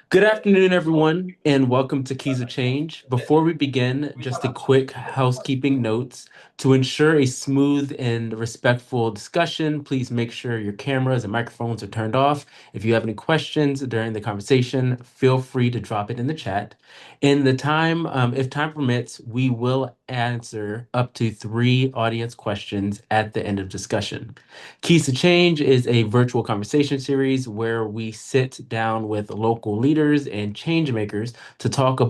Good afternoon, everyone, and welcome to Keys of Change. Before we begin, just a quick housekeeping notes. To ensure a smooth and respectful discussion, please make sure your cameras and microphones are turned off. If you have any questions during the conversation, feel free to drop it in the chat. If time permits, we will answer up to three audience questions at the end of discussion. Keys to Change is a virtual conversation series where we sit down with local leaders and change makers to talk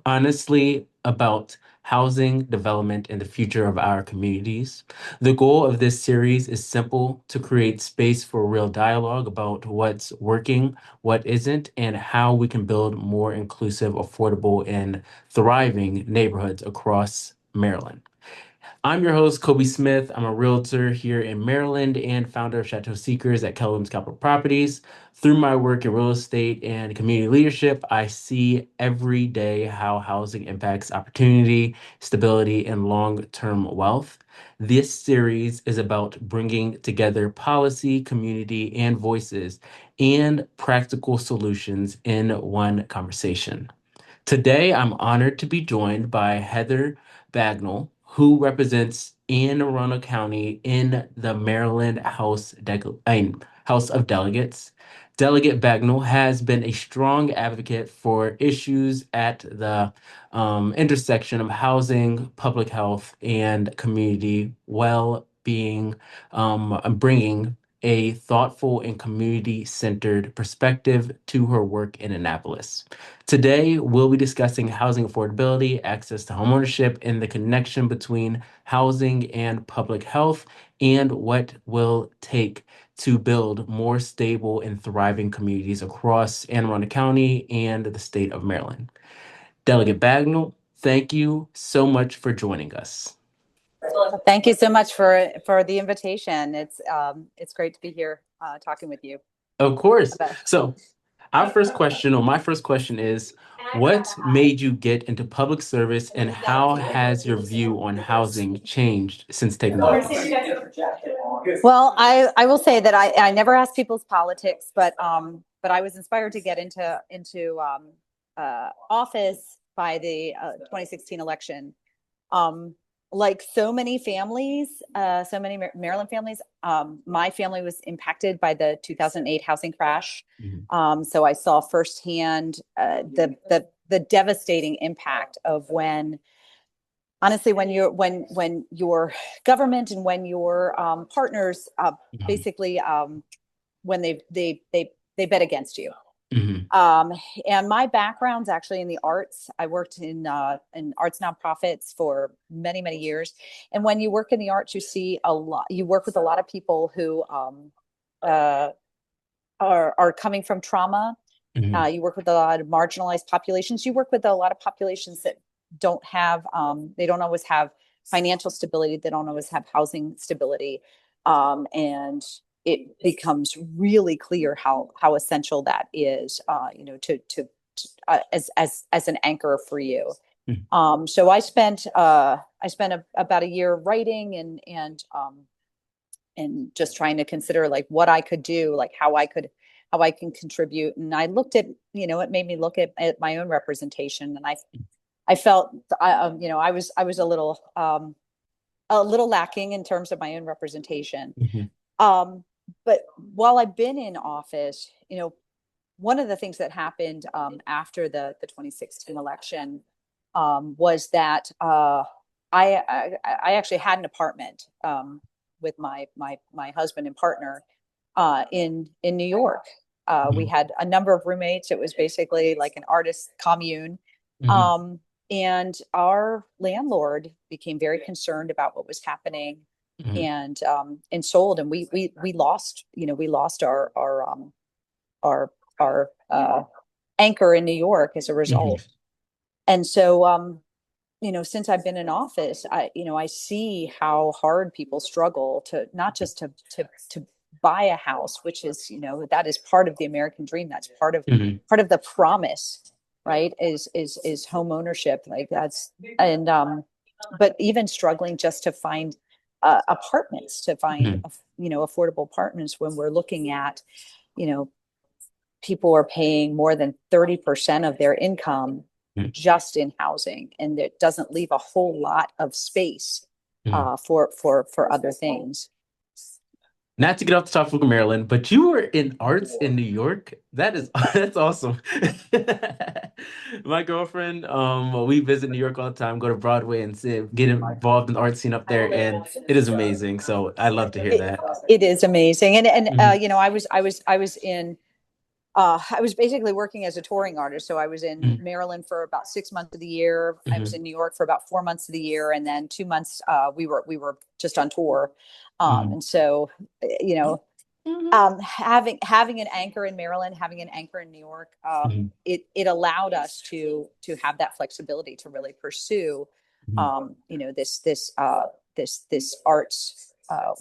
honestly about housing development and the future of our communities. The goal of this series is simple: to create space for real dialogue about what's working, what isn't, and how we can build more inclusive, affordable, and thriving neighborhoods across Maryland. I'm your host, Kobe Smith. I'm a realtor here in Maryland and founder of Chateau Seekers at Keller Williams Capital Properties. Through my work in real estate and community leadership, I see every day how housing impacts opportunity, stability, and long-term wealth. This series is about bringing together policy, community, and voices and practical solutions in one conversation. Today, I'm honored to be joined by Heather Bagnall, who represents Anne Arundel County in the Maryland House of Delegates. Delegate Bagnall has been a strong advocate for issues at the intersection of housing, public health, and community well-being, bringing a thoughtful and community-centered perspective to her work in Annapolis. Today, we'll be discussing housing affordability, access to homeownership, and the connection between housing and public health, and what will take to build more stable and thriving communities across Anne Arundel County and the state of Maryland. Delegate Bagnall, thank you so much for joining us. Thank you so much for the invitation. It's great to be here talking with you. Of course. about- So, my first question is, what made you get into public service and how has your view on housing changed since taking office? Well, I will say that I never asked people's politics, but I was inspired to get into office by the 2016 election. Like so many families, so many Maryland families, my family was impacted by the 2008 housing crash. So I saw firsthand the devastating impact of honestly, when your government and when your partners basically when they bet against you. Mhm. And my background's actually in the arts. I worked in arts nonprofits for many, many years. And when you work in the arts, you see a lot. You work with a lot of people who uh, are coming from trauma. Mhm. You work with a lot of marginalized populations. You work with a lot of populations that don't have. They don't always have financial stability. They don't always have housing stability, and it becomes really clear how essential that is, as an anchor for you. Mhm. So I spent about a year writing and just trying to consider like what I could do, like how I can contribute. And I looked at, it made me look at my own representation, and I felt I was a little lacking in terms of my own representation. Mhm. But while I've been in office, one of the things that happened after the 2016 election was that I actually had an apartment with my husband and partner in New York. We Mhm. had a number of roommates. It was basically like an artist commune. Mhm. Um, and our landlord became very concerned about what was happening Mhm. and sold. And we lost, we lost our anchor in New York as a Mhm. result. And so, since I've been in office, I see how hard people struggle to not just to buy a house, which is, that is part of the American dream. That's Mhm. part of the promise, right? Is home ownership. Like that's, and but even struggling just to find apartments, to find Mhm. affordable apartments when we're looking at, you know people are paying more than 30% of their income Mhm. just in housing, and it doesn't leave a whole lot of space Mhm. for other things. Not to get off the topic of Maryland, but you were in arts in New York. That is that's awesome. My girlfriend, we visit New York all the time, go to Broadway and get involved in the art scene up there, and it is amazing. So I love to hear It, that. it is amazing, and Hmm. you know, I was basically working as a touring artist. So I was in Hmm. Maryland for about 6 months of the year. I was Hmm. in New York for about 4 months of the year, and then 2 months we were just on tour. Hmm. And so, you know, Hmm. having an anchor in Maryland, having an anchor in New York, Hmm. it allowed us to have that flexibility to really pursue, you know, this arts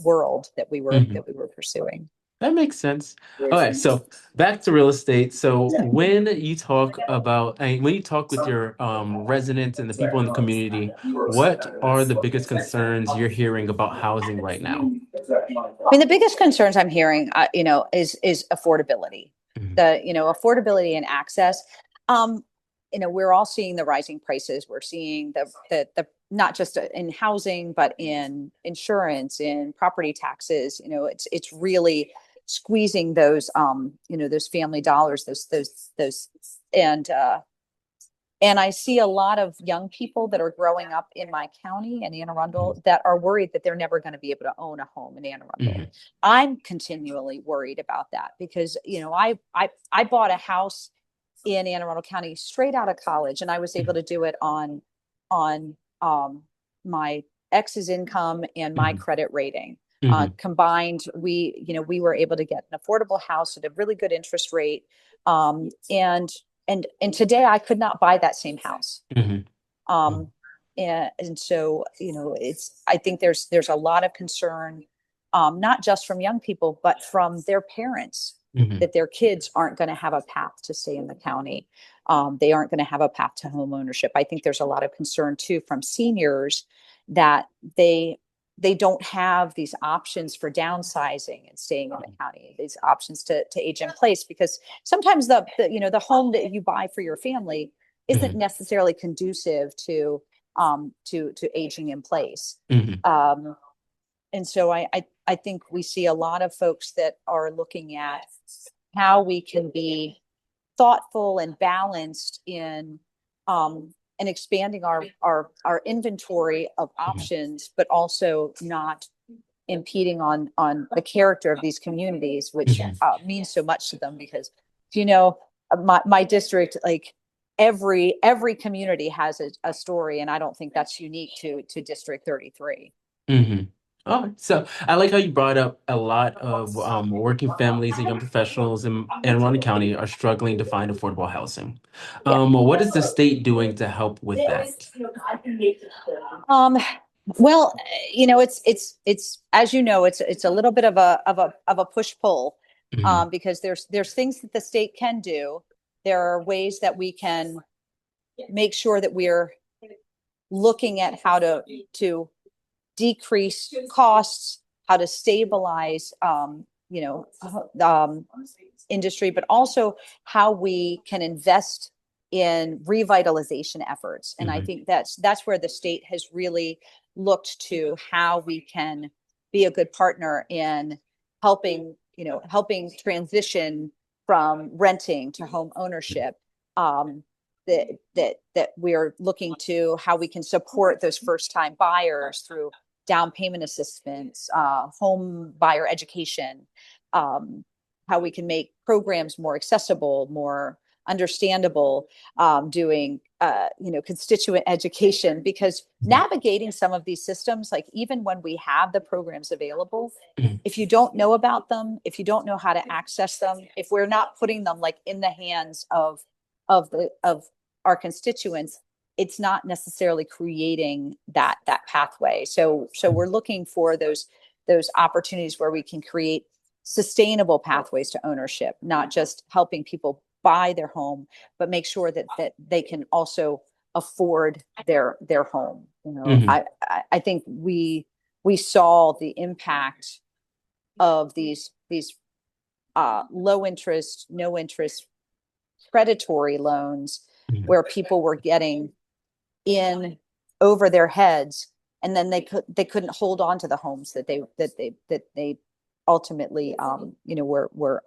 world Hmm. that we were pursuing. That makes sense. Okay, so back to real estate. So when you talk with your residents and the people in the community, what are the biggest concerns you're hearing about housing right now? I mean, the biggest concerns I'm hearing, you know, is affordability. Hmm. Affordability and access. Um, you know, we're all seeing the rising prices. We're seeing the not just in housing, but in insurance, in property taxes. You know, it's really squeezing those, you know, those family dollars, those, and and I see a lot of young people that are growing up in my county in Anne Arundel that are worried that they're never going to be able to own a home in Anne Arundel. Hmm. I'm continually worried about that because, you know, I bought a house in Anne Arundel County straight out of college, and I was able to do it on my ex's income and my Hmm. credit rating. Hmm. Combined, we were able to get an affordable house at a really good interest rate. And today I could not buy that same house. Hmm. Um, and so, you know, I think there's a lot of concern, not just from young people, but from their parents, Hmm. that their kids aren't going to have a path to stay in the county. They aren't going to have a path to home ownership. I think there's a lot of concern too from seniors that they they don't have these options for downsizing and staying in the county, these options to age in place, because sometimes you know, the home that you buy for your family isn't Hmm. necessarily conducive to aging in place. Hmm. Um, and so I think we see a lot of folks that are looking at how we can be thoughtful and balanced in expanding our inventory of options, but also not impeding on the character of these communities, which Hmm. means so much to them. Because, you know, my district, like every community has a story, and I don't think that's unique to District 33. Hmm. Oh, so I like how you brought up a lot of working families and young professionals in Rowan County are struggling to find affordable housing. Yeah. What is the state doing to help with that? Um, well, you know, it's as you know, it's a little bit of a push pull, Hmm. because there's things that the state can do. There are ways that we can make sure that we're looking at how to decrease costs, how to stabilize, you know, industry, but also how we can invest in revitalization efforts. And I Hmm. think that's where the state has really looked to how we can be a good partner in helping transition from renting to home ownership. Um, that we're looking to how we can support those first time buyers through down payment assistance, home buyer education, um, how we can make programs more accessible, more understandable, doing constituent education, because Hmm. navigating some of these systems, like even when we have the programs available, Hmm. if you don't know about them, if you don't know how to access them, if we're not putting them like in the hands of our constituents, it's not necessarily creating that pathway. So we're looking for those opportunities where we can create sustainable pathways to ownership, not just helping people buy their home, but make sure that they can also afford their home. You know, Hmm. I think we saw the impact of these low interest, no interest, predatory loans Mhm. where people were getting in over their heads, and then they couldn't hold on to the homes that they ultimately were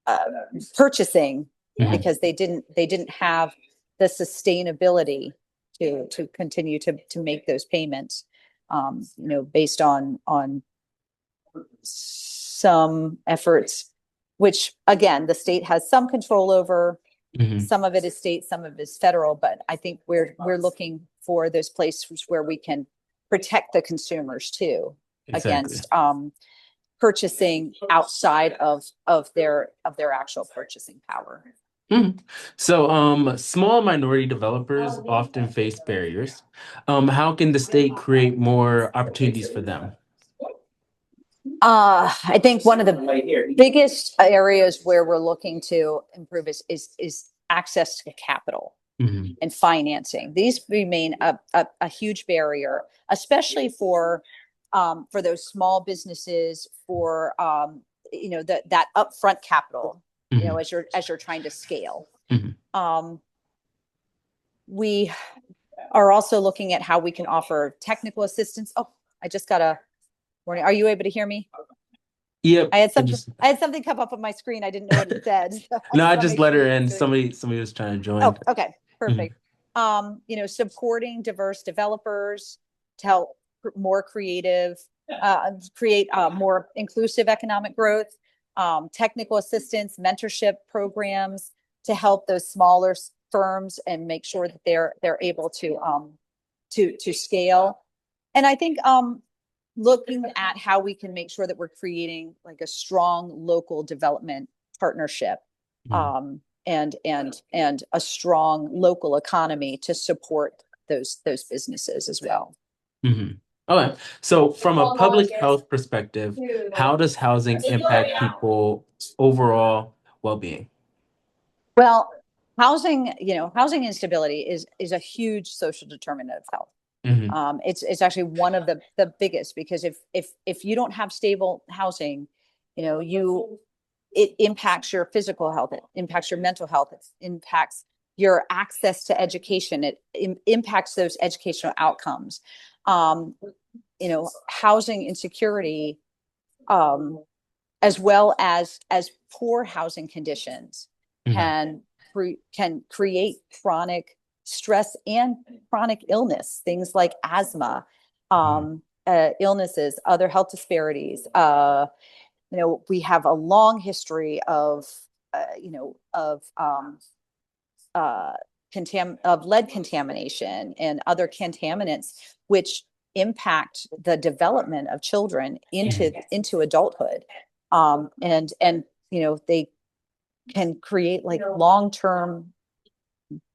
uh, purchasing, Mhm. because they didn't have the sustainability to continue to make those payments, based on some efforts, which again, the state has some control over. Mhm. Some of it is state, some of it is federal, but I think we're looking for those places where we can protect the consumers too Exactly. against purchasing outside of their actual purchasing power. Mhm. So, small minority developers often face barriers. How can the state create more opportunities for them? I think one of the biggest areas where we're looking to improve is access to capital Mhm. and financing. These remain a huge barrier, especially for those small businesses, for that upfront capital, Mhm. as you're trying to scale. Mhm. Um, we are also looking at how we can offer technical assistance. Oh, I just got a warning. Are you able to hear me? Yep. I had I something. just I had something come up on my screen. I didn't know what it said. So I no, just I want to just make let sure her you can in. still hear me. Somebody was trying to join. Oh, okay, Mhm. perfect. Supporting diverse developers to help more create more inclusive economic growth, technical assistance, mentorship programs to help those smaller firms and make sure that they're able to scale. And I think looking at how we can make sure that we're creating like a strong local development partnership, Mhm. and a strong local economy to support those businesses as well. Mhm. Okay. So, from a public health perspective, how does housing impact people overall well-being? Well, housing instability is a huge social determinant of health. Mhm. It's actually one of the biggest, because if you don't have stable housing, it impacts your physical health, it impacts your mental health, it impacts your access to education, it impacts those educational outcomes. Um, Housing insecurity, um, as well as poor housing conditions, Mhm. can can create chronic stress and chronic illness, things like asthma, Mhm. illnesses, other health disparities. We have a long history uh, of lead contamination and other contaminants, which impact the development of children into Mhm. into adulthood, and they can create like long-term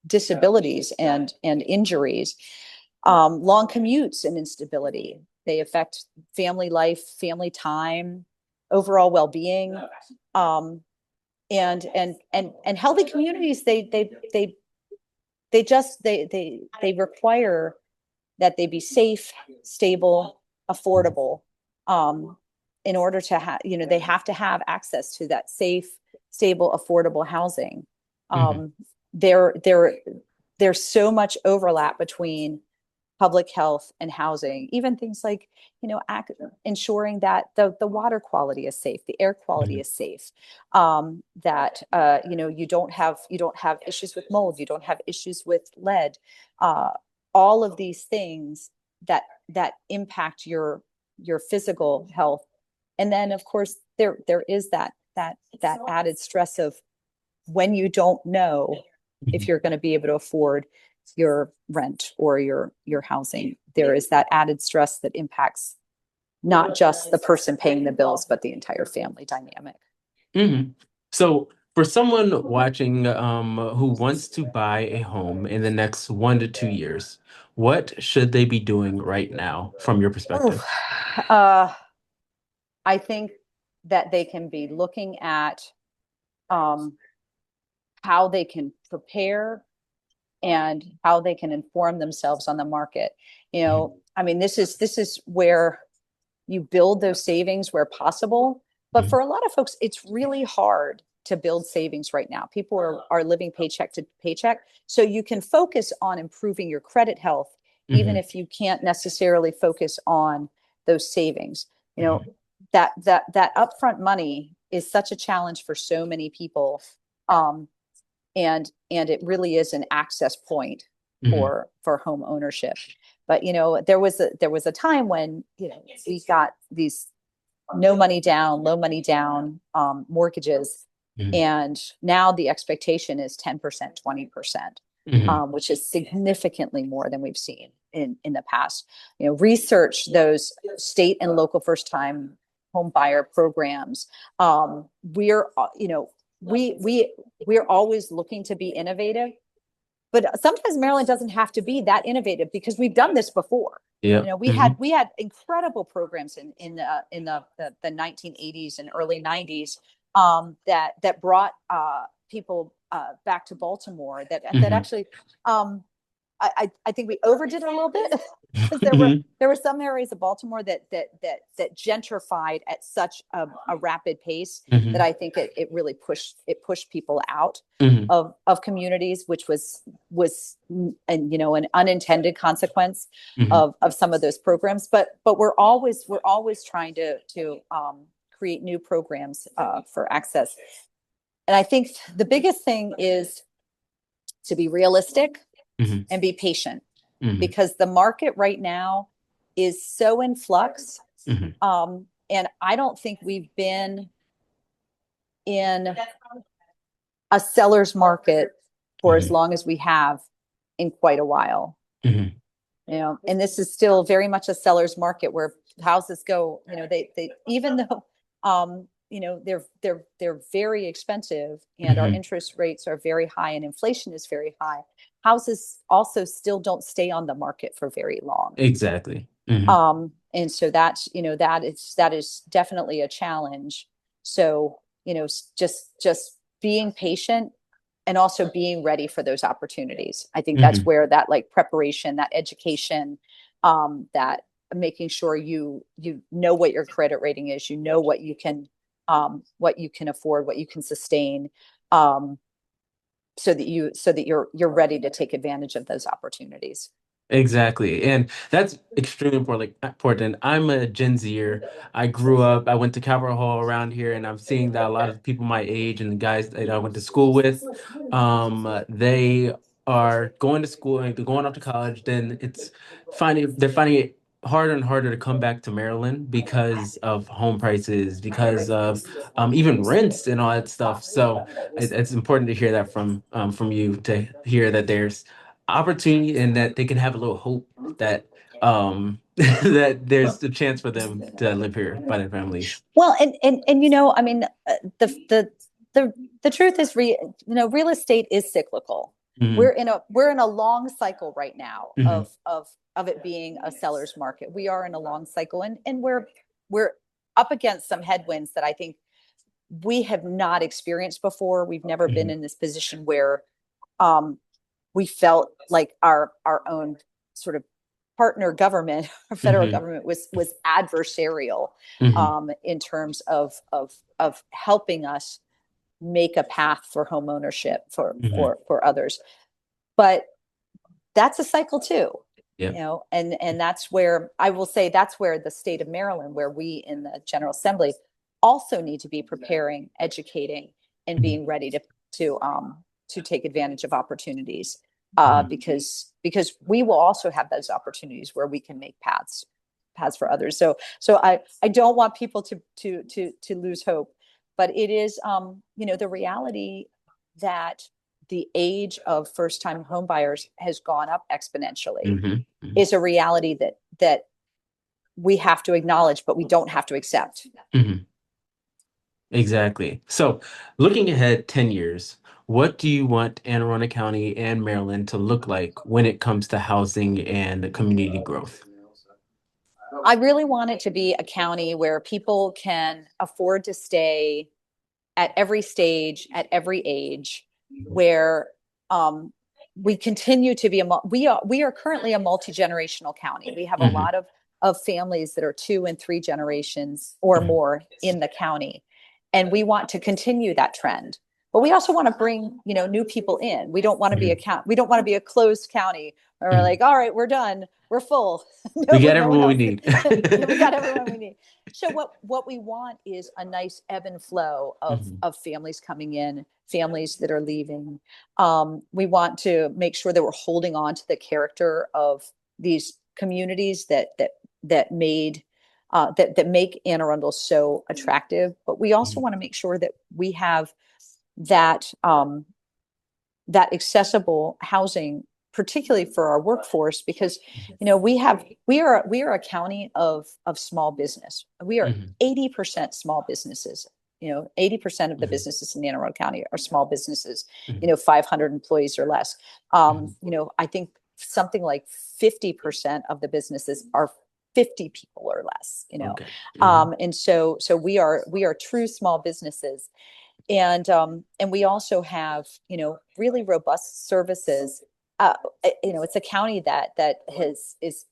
disabilities and injuries, long commutes and instability. They affect family life, family time, overall well-being, um, and healthy communities. They require that they be safe, stable, Mhm. affordable. Um, in order to have, they have to have access to that safe, stable, affordable housing. Mhm. Um, there, there, there's so much overlap between public health and housing, even things like, ensuring that the water quality is safe, the air quality Mhm. is safe, that you don't have issues with mold, you don't have issues with lead, uh, all of these things that impact your physical health. And then of course there is that added stress of when you don't know if Mhm. you're going to be able to afford your rent or your housing. There is that added stress that impacts not just the person paying the bills, but the entire family dynamic. Mhm. So, for someone watching who wants to buy a home in the next 1 to 2 years, what should they be doing right now from your Oof. perspective? Uh, I think that they can be looking at um, how they can prepare and how they can inform themselves on the market. Mhm. I mean, this is where you build those savings where possible. But for a lot of folks, it's really hard to build savings right now. People are living paycheck to paycheck. So you can focus on improving your credit health, even if you can't necessarily focus on those savings. You know, that upfront money is such a challenge for so many people. And it really is an access point for home ownership. But there was a time when we got these no money down, low money down mortgages, and now the expectation is 10%, 20%, which is significantly more than we've seen in the past. Research those state and local first time home buyer programs. We're always looking to be innovative, but sometimes Maryland doesn't have to be that innovative because we've done this before. Yeah. We had incredible programs in the 1980s and early 90s that brought people back to Baltimore that actually I think we overdid it a little bit because there were some areas of Baltimore that gentrified at such a rapid pace that I think it really pushed people out of communities, which was an unintended consequence of some of those programs. But we're always trying to create new programs for access. And I think the biggest thing is to be realistic and be patient, because the market right now is so in flux. And I don't think we've been in a seller's market for as long as we have in quite a while. And this is still very much a seller's market where houses go, they even though they're very expensive and our interest rates are very high and inflation is very high, houses also still don't stay on the market for very long. Exactly. And so that is definitely a challenge. So, just being patient and also being ready for those opportunities. I think that's where that preparation, that education, that making sure you know what your credit rating is, what you can afford, what you can sustain, so that you're ready to take advantage of those opportunities. Exactly. And that's extremely important. I'm a Gen Zer. I went to Calvert Hall around here, and I'm seeing that a lot of people my age and the guys that I went to school with, they are going to school and they're going off to college. Then they're finding it harder and harder to come back to Maryland because of home prices, because of even rents and all that stuff. So it's important to hear that from you, to hear that there's opportunity and that they can have a little hope that that there's a chance for them to live here by their families. Well, and I mean, the truth is, real estate is cyclical. We're in a long cycle right now of it being a seller's market. We are in a long cycle, and we're up against some headwinds that I think we have not experienced before. We've never been in this position where we felt like our own sort of partner government, our federal government was adversarial in terms of helping us make a path for home ownership for others. But that's a cycle too. And that's where I will say that's where the state of Maryland, where we in the General Assembly also need to be preparing, educating, and being ready to take advantage of opportunities, because we will also have those opportunities where we can make paths for others. So I don't want people to lose hope, but it is the reality that the age of first-time home buyers has gone up exponentially is a reality that we have to acknowledge, but we don't have to accept. Exactly. So looking ahead 10 years, what do you want Anne Arundel County and Maryland to look like when it comes to housing and community growth? I really want it to be a county where people can afford to stay at every stage, at every age, where we continue to be we are currently a multi-generational county. We have a lot of families that are 2 and 3 generations or more in the county. And we want to continue that trend. But we also want to bring, new people in. We don't want to be we don't want to be a closed county where we're like, all right, we're done. We're full. We got No one everyone we else. need. We got everyone we need. So what we want is a nice ebb and flow of families coming in, families that are leaving. We want to make sure that we're holding on to the character of these communities that made that make Anne Arundel so attractive. But we also want to make sure that we have that that accessible housing, particularly for our workforce, because we are a county of small business. We are 80% small businesses. 80% of the businesses in Anne Arundel County are small businesses. 500 employees or less. I think something like 50% of the businesses are 50 people or less. Okay. And so we are true small businesses. And we also have, really robust services. It's a county that is,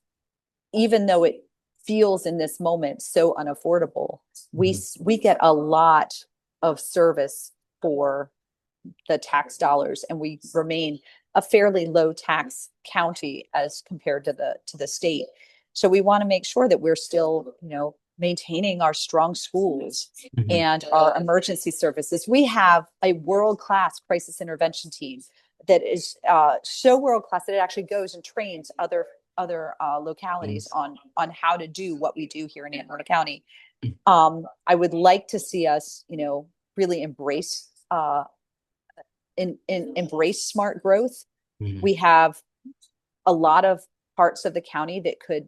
even though it feels in this moment so unaffordable, we get a lot of service for the tax dollars, and we remain a fairly low tax county as compared to the state. So we want to make sure that we're still, maintaining our strong schools and our emergency services. We have a world-class crisis intervention team that is so world-class that it actually goes and trains other localities on how to do what we do here in Anne Arundel County. I would like to see us, really embrace embrace smart growth. We have a lot of parts of the county that could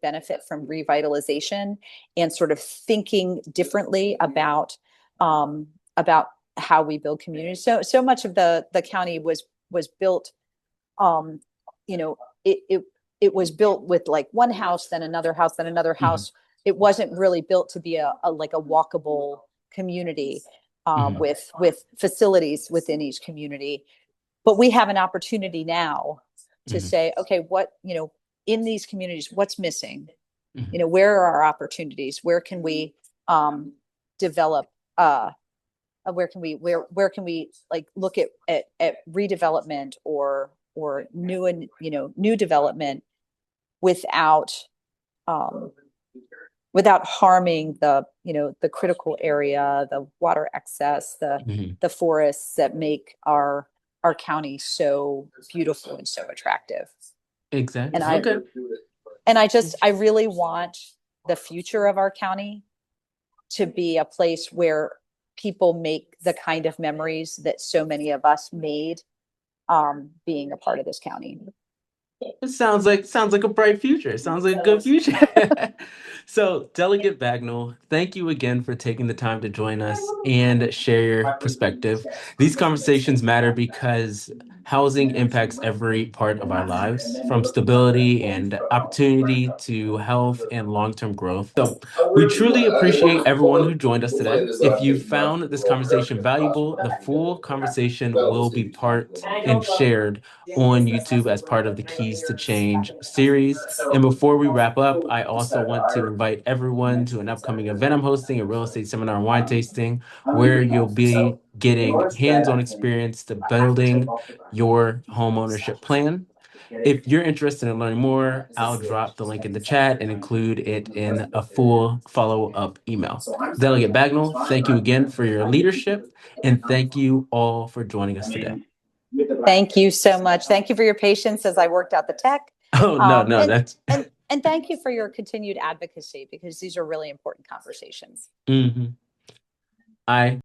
benefit from revitalization and sort of thinking differently about how we build communities. So much of the county was built, it was built with like one house, then another house, then another house. It wasn't really built to be a walkable community with facilities within each community. But we have an opportunity now to say, okay, what, in these communities, what's missing? Where are our opportunities? Where can we develop? Where can we like look at redevelopment or new development without harming the critical area, the water excess, the forests that make our county so beautiful and so attractive. Exactly. I really want the future of our county to be a place where people make the kind of memories that so many of us made being a part of this county. It sounds like a bright future. It sounds like a good future. So, Delegate Bagnall, thank you again for taking the time to join us and share your perspective. These conversations matter because housing impacts every part of our lives, from stability and opportunity to health and long-term growth. So, we truly appreciate everyone who joined us today. If you found this conversation valuable, the full conversation will be part and shared on YouTube as part of the Keys to Change series. And before we wrap up, I also want to invite everyone to an upcoming event I'm hosting, a real estate seminar and wine tasting, where you'll be getting hands-on experience to building your homeownership plan. If you're interested in learning more, I'll drop the link in the chat and include it in a full follow-up email. Delegate Bagnall, thank you again for your leadership, and thank you all for joining us today. Thank you so much. Thank you for your patience as I worked out the tech. Oh, no, that's... And thank you for your continued advocacy, because these are really important conversations. I